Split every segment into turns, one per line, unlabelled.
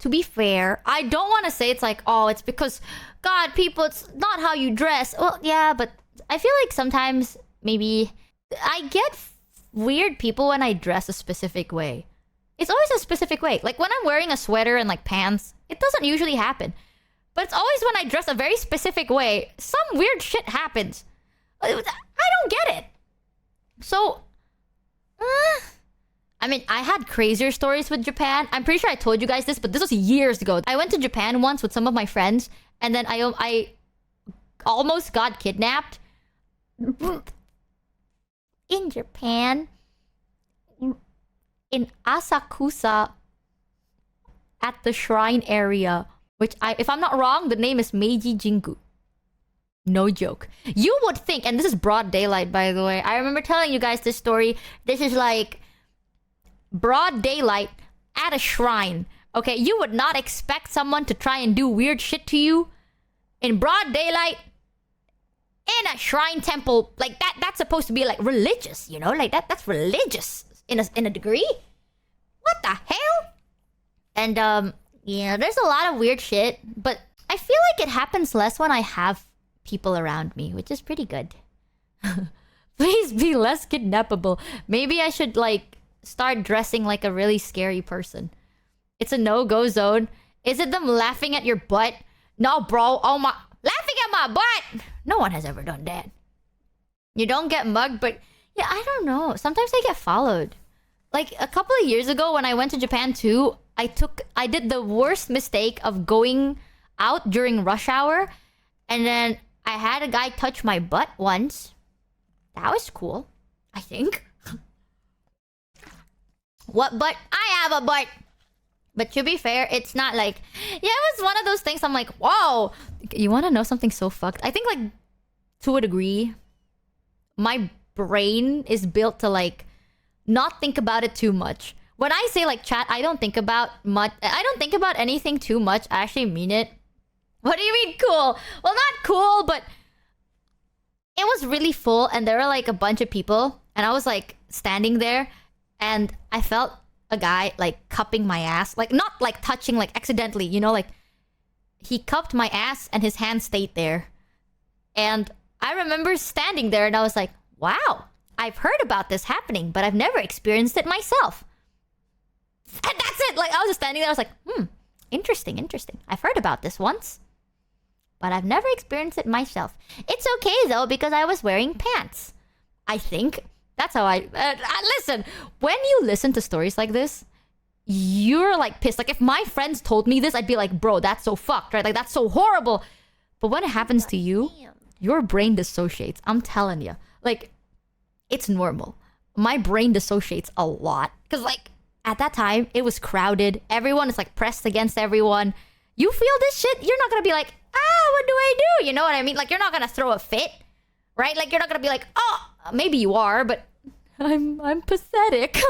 to be fair, I don't want to say it's like, oh, it's because, God, people, it's not how you dress. Well, yeah, but I feel like sometimes maybe I get weird people when I dress a specific way. It's always a specific way. Like when I'm wearing a sweater and like pants, it doesn't usually happen. But it's always when I dress a very specific way, some weird shit happens. I don't get it. So, I mean, I had crazier stories with Japan. I'm pretty sure I told you guys this, but this was years ago. I went to Japan once with some of my friends, and then I almost got kidnapped. In Japan, in Asakusa, at the shrine area, which if I'm not wrong, the name is Meiji Jingu. No joke. You would think, and this is broad daylight, by the way. I remember telling you guys this story. This is like broad daylight at a shrine. Okay, you would not expect someone to try and do weird shit to you in broad daylight in a shrine temple. Like that's supposed to be like religious, you know? Like that's religious in a degree. What the hell? And yeah, there's a lot of weird shit, but I feel like it happens less when I have people around me, which is pretty good. Please be less kidnappable. Maybe I should like start dressing like a really scary person. It's a no-go zone. Is it them laughing at your butt? No, bro. Oh my... Laughing at my butt! No one has ever done that. You don't get mugged, but... Yeah, I don't know. Sometimes I get followed. Like, a couple of years ago when I went to Japan too, I did the worst mistake of going out during rush hour. And then I had a guy touch my butt once. That was cool. I think. What butt? I have a butt! But to be fair, it's not like... Yeah, it was one of those things I'm like, whoa! You want to know something so fucked? I think like, to a degree, my brain is built to like, not think about it too much. When I say like, chat, I don't think about much... I don't think about anything too much. I actually mean it. What do you mean cool? Well, not cool, but... It was really full and there were like a bunch of people. And I was like, standing there. And I felt a guy like cupping my ass. Like not like touching like accidentally, you know, like he cupped my ass and his hand stayed there. And I remember standing there and I was like, wow, I've heard about this happening, but I've never experienced it myself. And that's it. Like I was just standing there, I was like, interesting. I've heard about this once, but I've never experienced it myself. It's okay though, because I was wearing pants. I think. That's how I... listen, when you listen to stories like this, you're like pissed. Like if my friends told me this, I'd be like, bro, that's so fucked, right? Like that's so horrible. But when it happens to you, your brain dissociates. I'm telling you. Like, it's normal. My brain dissociates a lot. Because like, at that time, it was crowded. Everyone is like pressed against everyone. You feel this shit, you're not gonna be like, what do I do? You know what I mean? Like, you're not gonna throw a fit. Right? Like, you're not gonna be like, oh, maybe you are, but I'm pathetic.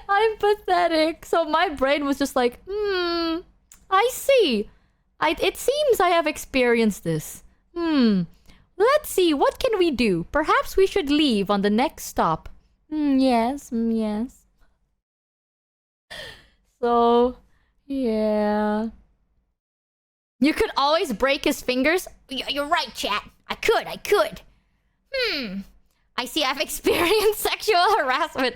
I'm pathetic. So my brain was just like, I see. It seems I have experienced this. Let's see, what can we do? Perhaps we should leave on the next stop. Yes. So, yeah. You could always break his fingers. You're right, chat. I could. I see I've experienced sexual harassment.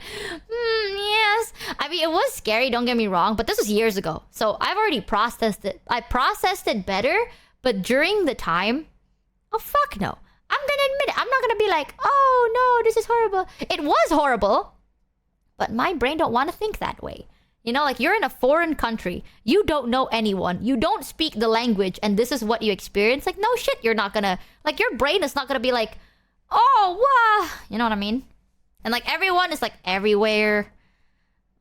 Yes. I mean, it was scary, don't get me wrong, but this was years ago. So I've already processed it. I processed it better, but during the time, oh, fuck no. I'm gonna admit it. I'm not gonna be like, oh, no, this is horrible. It was horrible, but my brain don't want to think that way. You know, like, you're in a foreign country. You don't know anyone. You don't speak the language, and this is what you experience. Like, no shit, you're not gonna... Like, your brain is not gonna be like, oh, wow. You know what I mean? And, like, everyone is, like, everywhere.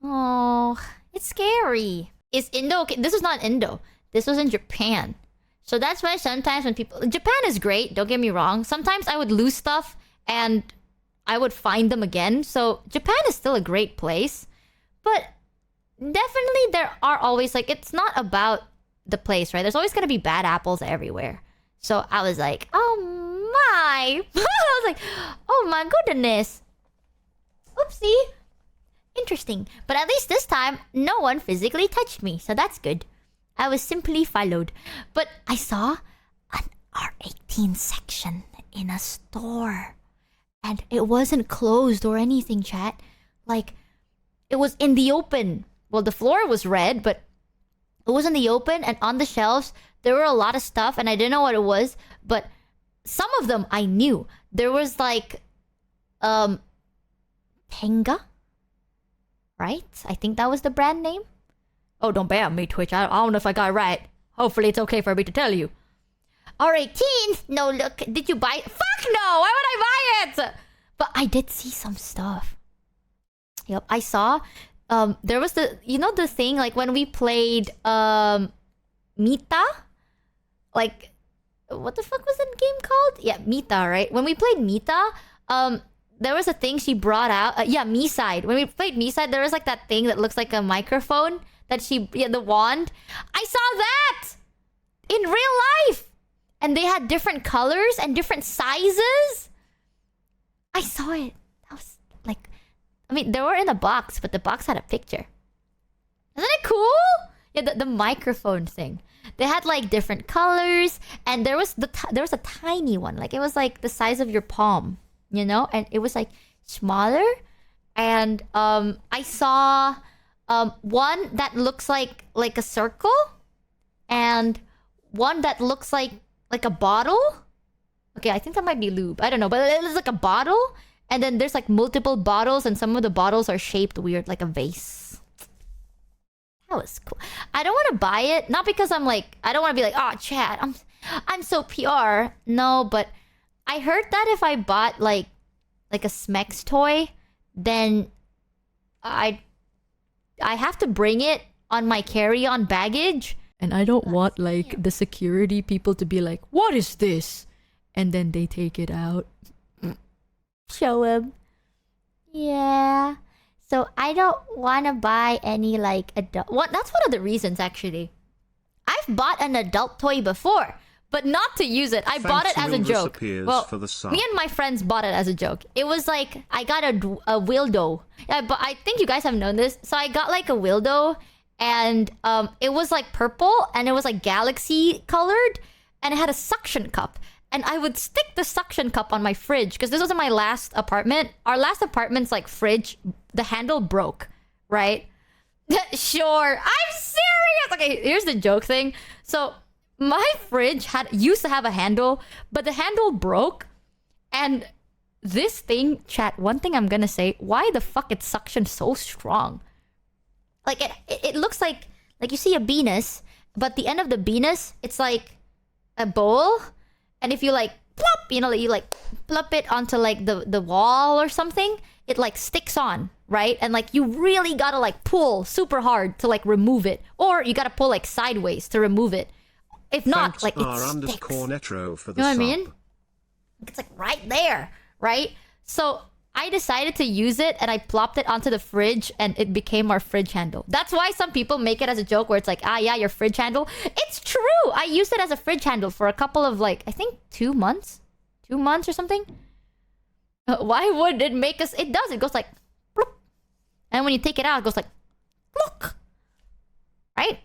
Oh, it's scary. Is Indo... Okay, this is not Indo. This was in Japan. So that's why sometimes when people... Japan is great, don't get me wrong. Sometimes I would lose stuff, and I would find them again. So Japan is still a great place. But... definitely there are always, like, it's not about the place, right? There's always gonna be bad apples everywhere. So I was like, oh my. I was like, oh my goodness. Oopsie. Interesting. But at least this time, no one physically touched me. So that's good. I was simply followed. But I saw an R18 section in a store. And it wasn't closed or anything, chat. Like, it was in the open. Well, the floor was red, but it was in the open. And on the shelves, there were a lot of stuff. And I didn't know what it was. But some of them I knew. There was like... Tenga? Right? I think that was the brand name. Oh, don't ban me, Twitch. I don't know if I got it right. Hopefully it's okay for me to tell you. R18? No, look. Did you buy it? Fuck no! Why would I buy it? But I did see some stuff. Yep, I saw... there was the... You know the thing? Like when we played... Mita? Like... What the fuck was that game called? Yeah, Mita, right? When we played Mita... there was a thing she brought out. Yeah, Me-Side. When we played Me-Side, there was like that thing that looks like a microphone that she... Yeah, the wand. I saw that! In real life! And they had different colors and different sizes. I saw it. That was like... I mean, they were in a box, but the box had a picture. Isn't it cool? Yeah, the microphone thing. They had like different colors. And there was a tiny one. Like it was like the size of your palm. You know, and it was like smaller, and I saw one that looks like a circle, and one that looks like a bottle. Okay, I think that might be lube. I don't know, but it looks like a bottle, and then there's like multiple bottles, and some of the bottles are shaped weird, like a vase. That was cool. I don't want to buy it, not because I'm like I don't want to be like, oh, Chad, I'm so PR. No, but I heard that if I bought like a Smex toy, then I have to bring it on my carry-on baggage. And I don't want like the security people to be like, what is this? And then they take it out. Show them. Yeah. So I don't want to buy any like adult... That's one of the reasons actually. I've bought an adult toy before. But not to use it. I bought it as a joke. Well, me and my friends bought it as a joke. It was like, I got a Wildo. Yeah, but I think you guys have known this. So I got like a Wildo. And it was like purple. And it was like galaxy colored. And it had a suction cup. And I would stick the suction cup on my fridge. Because this was in my last apartment. Our last apartment's like fridge. The handle broke. Right? Sure. I'm serious. Okay, here's the joke thing. So... my fridge used to have a handle, but the handle broke. And this thing, chat, one thing I'm gonna say, why the fuck it suction so strong? Like it looks like you see a penis, but the end of the penis, it's like a bowl. And if you like plop, you know, you like plop it onto like the wall or something, it like sticks on, right? And like you really gotta like pull super hard to like remove it. Or you gotta pull like sideways to remove it. If not, like, it sticks.
Netro for the
you know what I mean? It's like right there, right? So I decided to use it and I plopped it onto the fridge and it became our fridge handle. That's why some people make it as a joke where it's like, ah, yeah, your fridge handle. It's true! I used it as a fridge handle for a couple of like, I think 2 months? 2 months or something? Why would it make us... It does. It goes like... Bloop. And when you take it out, it goes like... Look! Right?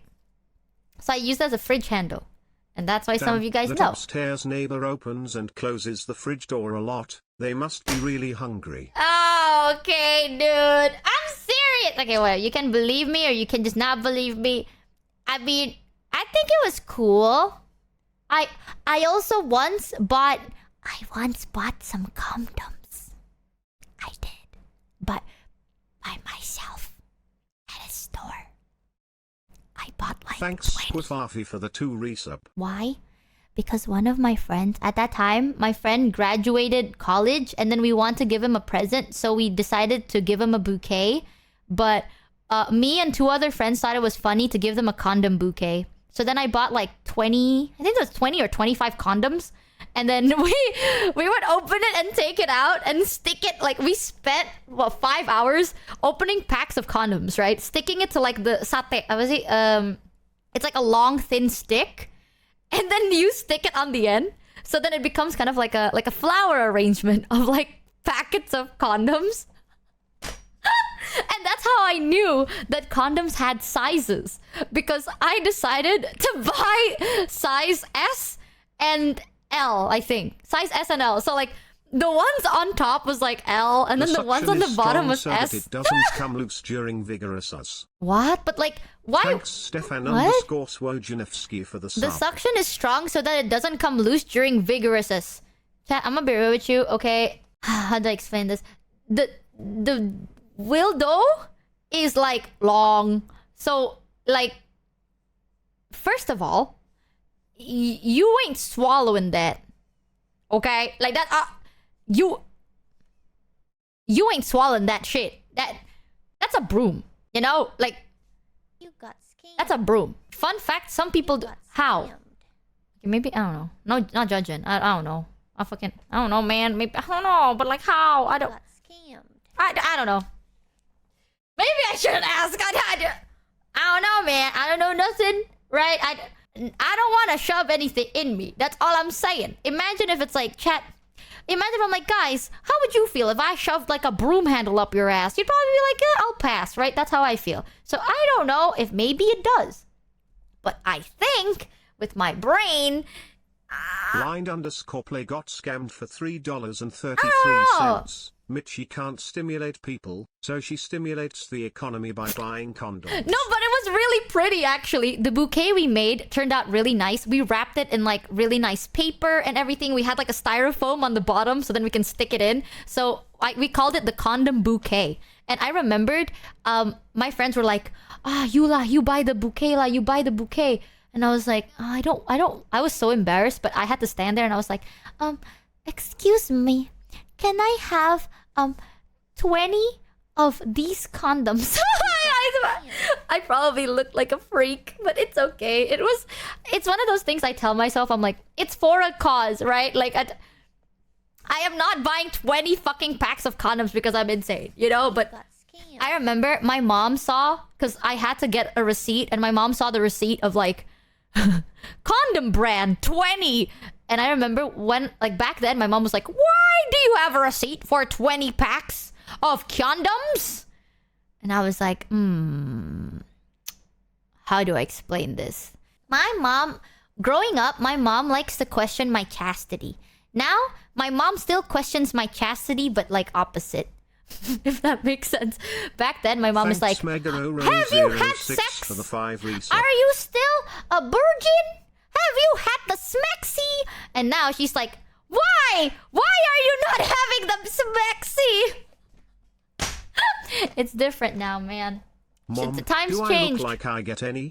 So I used it as a fridge handle. And that's why some of you guys know.
The upstairs neighbor opens and closes the fridge door a lot. They must be really hungry.
Oh, okay, dude. I'm serious. Okay, well, you can believe me or you can just not believe me. I mean, I think it was cool. I also once bought some condoms. I did. But by myself at a store. I bought like
Thanks,
20.
Squifafi, for the 2 resub.
Why? Because one of my friends, at that time, my friend graduated college and then we want to give him a present. So we decided to give him a bouquet. But me and 2 other friends thought it was funny to give them a condom bouquet. So then I bought like 20, I think it was 20 or 25 condoms. And then we would open it and take it out and stick it. Like we spent 5 hours opening packs of condoms, right? Sticking it to like the sate. It's like a long thin stick, and then you stick it on the end. So then it becomes kind of like a flower arrangement of like packets of condoms. And that's how I knew that condoms had sizes. Because I decided to buy size S and L, I think. Size S and L. So like, the ones on top was like L, and then the ones on the bottom was
so
S.
That it doesn't come loose during vigorous us.
What? But like, why?
Thanks, Stefan
What?
_Swojanevsky for the
The
sub.
suction is strong so that it doesn't come loose during vigorousness. Chat, I'm gonna be real with you, okay? How do I explain this? The Wildo is like long. So like, first of all, you ain't swallowing that. Okay? Like that, you ain't swallowing that shit. That's a broom. You know? Like,
You got scammed.
that's a broom. Fun fact, some people do.
Got
How?
scammed.
Maybe, I don't know. No, not judging. I don't know. I don't know, man. Maybe, I don't know. But like, how? I don't
Got scammed.
I don't know. Maybe I shouldn't ask. I don't know, man. I don't know nothing, right? I don't want to shove anything in me. That's all I'm saying. Imagine if it's like, chat. Imagine if I'm like, guys, how would you feel if I shoved like a broom handle up your ass? You'd probably be like, yeah, I'll pass, right? That's how I feel. So I don't know if maybe it does. But I think with my brain,
Blind_play got scammed for $3.33.
Oh.
Michi can't stimulate people, so she stimulates the economy by buying condoms.
no, but it was really pretty actually. The bouquet we made turned out really nice. We wrapped it in like really nice paper and everything. We had like a styrofoam on the bottom so then we can stick it in. So we called it the condom bouquet. And I remembered my friends were like, you buy the bouquet la, you buy the bouquet. And I was like, I don't. I was so embarrassed, but I had to stand there and I was like, excuse me, can I have 20 of these condoms? I probably looked like a freak, but it's okay. It's one of those things I tell myself, I'm like, it's for a cause, right? Like, I am not buying 20 fucking packs of condoms because I'm insane, you know? But
Got scammed.
I remember my mom saw, because I had to get a receipt, and my mom saw the receipt of like, condom brand 20. And I remember when, like back then, my mom was like, why do you have a receipt for 20 packs of condoms? And I was like, how do I explain this? My mom, growing up, my mom likes to question my chastity. Now, my mom still questions my chastity, but like opposite. If that makes sense. Back then, my mom was like,
Thanks,
have you had
Megaro06
sex?
for the 5 resets.
Are you still a virgin? Have you had the smexy? And now she's like, why? Why are you not having the smexy? It's different now, man.
Mom,
The times
do I
changed.
look like I get any?